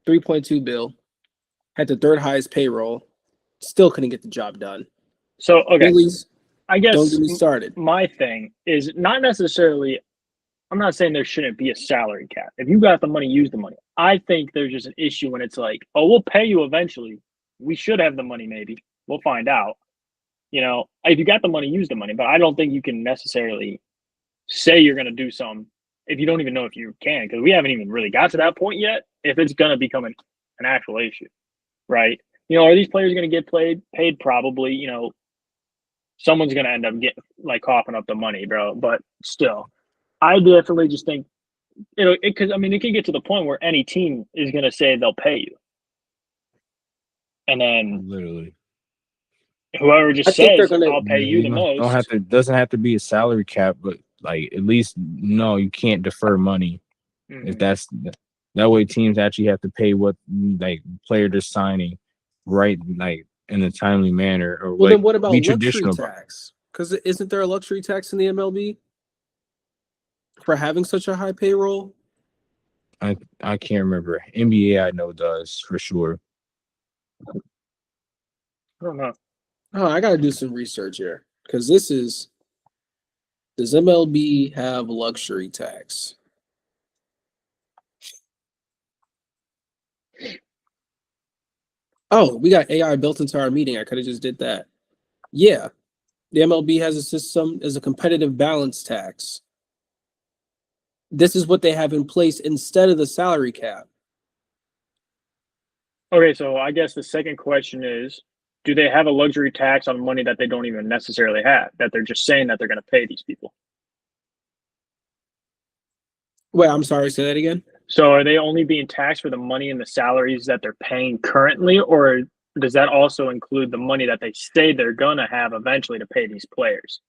$3.2 billion. Had the third highest payroll. Still couldn't get the job done. So, okay. Phillies, I guess don't get me started. My thing is not necessarily, I'm not saying there shouldn't be a salary cap. If you got the money, use the money. I think there's just an issue when it's like, oh, we'll pay you eventually. We should have the money, maybe. We'll find out. If you got the money, use the money. But I don't think you can necessarily say you're going to do something if you don't even know if you can, because we haven't even really got to that point yet, if it's going to become an actual issue, right? Are these players going to get paid? Probably. Someone's going to end up getting coughing up the money, bro. But still, I definitely just think, because it can get to the point where any team is going to say they'll pay you. And then literally whoever just says, I'll pay you the most. Doesn't have to be a salary cap, but at least you can't defer money. Mm-hmm. If that way teams actually have to pay what player they're signing right in a timely manner. Or then what about luxury tax? Because isn't there a luxury tax in the MLB for having such a high payroll? I can't remember. NBA I know does for sure. I don't know. Oh, I gotta do some research here because does MLB have luxury tax? Oh, we got AI built into our meeting. I could have just did that. Yeah, the MLB has a system as a competitive balance tax. This is what they have in place instead of the salary cap. Okay, so I guess the second question is, do they have a luxury tax on money that they don't even necessarily have, that they're just saying that they're going to pay these people? Wait, I'm sorry, say that again? So are they only being taxed for the money and the salaries that they're paying currently, or does that also include the money that they say they're going to have eventually to pay these players?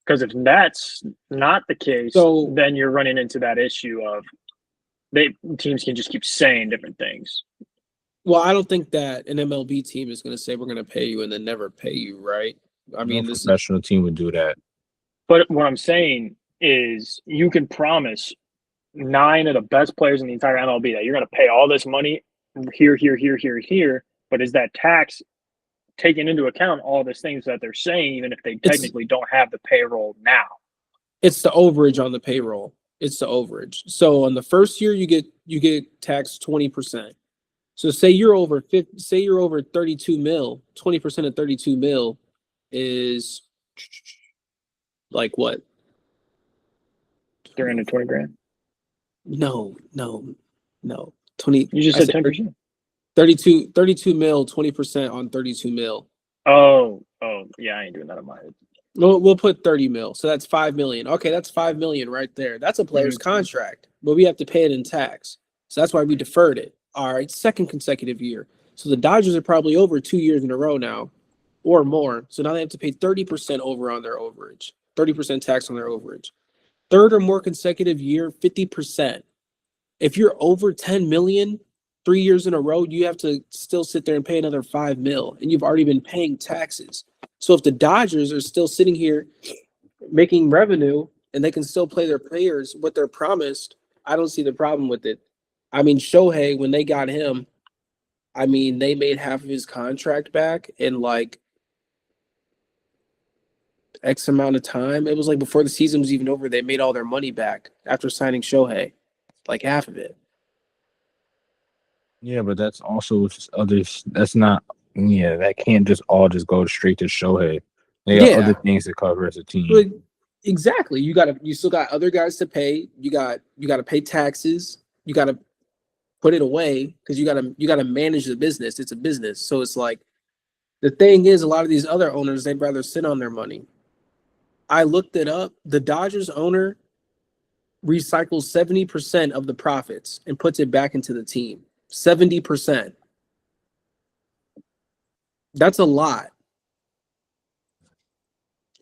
Because if that's not the case, then you're running into that issue of teams can just keep saying different things. Well, I don't think that an MLB team is going to say we're going to pay you and then never pay you, right? No professional team would do that. But what I'm saying is you can promise 9 of the best players in the entire MLB that you're going to pay all this money here, but is that tax taking into account all these things that they're saying, even if they technically don't have the payroll now? It's the overage on the payroll. It's the overage. So on the first year, you get taxed 20%. So say you're over 50, say you're over 32 mil, 20% of 32 mil is like what? 320 grand. No. 20. You just I said said 10%. 32 mil, 20% on 32 mil. Oh, yeah, I ain't doing that on my head. We'll put 30 mil. So that's 5 million. Okay, that's 5 million right there. That's a player's contract, but we have to pay it in tax. So that's why we deferred it. All right, second consecutive year. So the Dodgers are probably over 2 years in a row now or more. So now they have to pay 30% over on their overage, 30% tax on their overage. Third or more consecutive year, 50%. If you're over 10 million 3 years in a row, you have to still sit there and pay another 5 mil, and you've already been paying taxes. So if the Dodgers are still sitting here making revenue and they can still play their players what they're promised, I don't see the problem with it. I mean, Shohei, when they got him, I mean, they made half of his contract back in like X amount of time. It was like before the season was even over, they made all their money back after signing Shohei, like half of it. Yeah, but that's also just others. That's not. Yeah, that can't just all just go straight to Shohei. They got other things to cover as a team. But exactly. You still got other guys to pay. You got to pay taxes. You got to put it away because you got to manage the business. It's a business. So it's like the thing is, a lot of these other owners, they'd rather sit on their money. I looked it up. The Dodgers owner recycles 70% of the profits and puts it back into the team. 70%. That's a lot.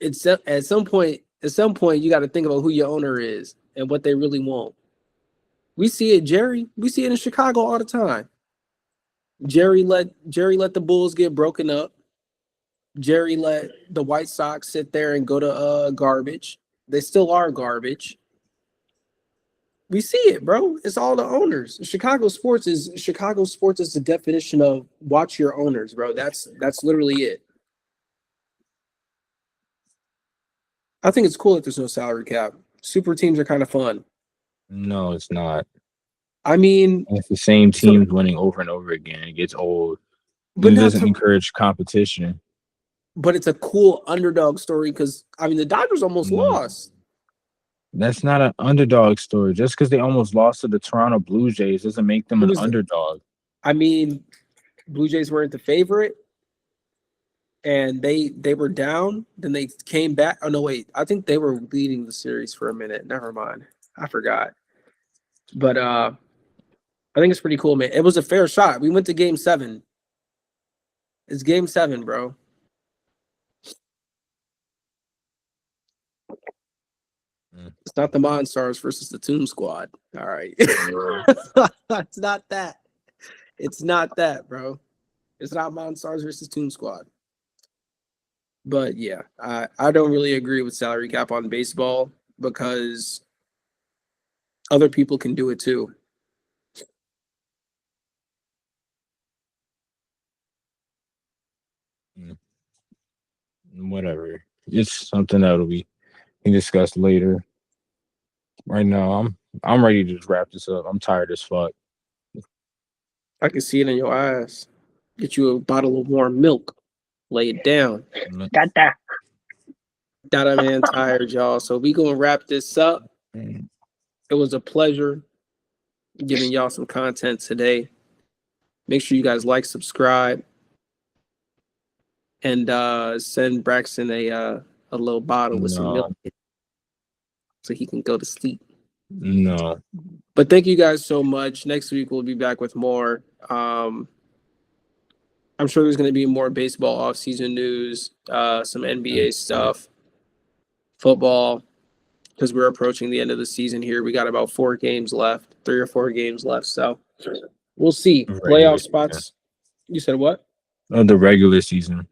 It's at some point you got to think about who your owner is and what they really want. We see it, Jerry. We see it in Chicago all the time. Jerry let the Bulls get broken up. Jerry let the White Sox sit there and go to garbage. They still are garbage. We see it, bro. It's all the owners. Chicago sports is the definition of watch your owners, bro. That's literally it. I think it's cool that there's no salary cap. Super teams are kind of fun. No, it's not. I mean, it's the same teams winning over and over again. It gets old. But it doesn't encourage competition. But it's a cool underdog story because I mean the Dodgers almost lost. That's not an underdog story. Just because they almost lost to the Toronto Blue Jays doesn't make them an underdog. I mean, Blue Jays weren't the favorite, and they were down. Then they came back. Oh no, wait! I think they were leading the series for a minute. Never mind, I forgot. But I think it's pretty cool, man. It was a fair shot. We went to Game 7. It's Game 7, bro. It's not the Monstars versus the Toon Squad. All right. It's not that. It's not that, bro. It's not Monstars versus Toon Squad. But yeah, I don't really agree with salary cap on baseball because other people can do it too. Whatever. It's something that'll be discussed later. Right now, I'm ready to just wrap this up. I'm tired as fuck. I can see it in your eyes. Get you a bottle of warm milk. Lay it down. Dada man tired, y'all. So we gonna wrap this up. It was a pleasure giving y'all some content today. Make sure you guys like, subscribe, and send Braxton a little bottle with some milk so he can go to sleep. No. But thank you guys so much. Next week we'll be back with more. I'm sure there's going to be more baseball offseason news, some NBA stuff, football, because we're approaching the end of the season here. We got about 3 or 4 games left. So we'll see. Playoff spots. You said what? Oh, the regular season.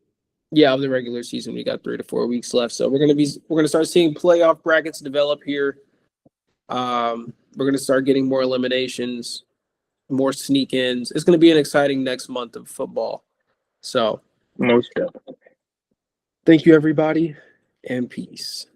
Yeah, of the regular season, we got 3 to 4 weeks left. So we're gonna start seeing playoff brackets develop here. We're gonna start getting more eliminations, more sneak-ins. It's gonna be an exciting next month of football. So most definitely. Thank you, everybody, and peace.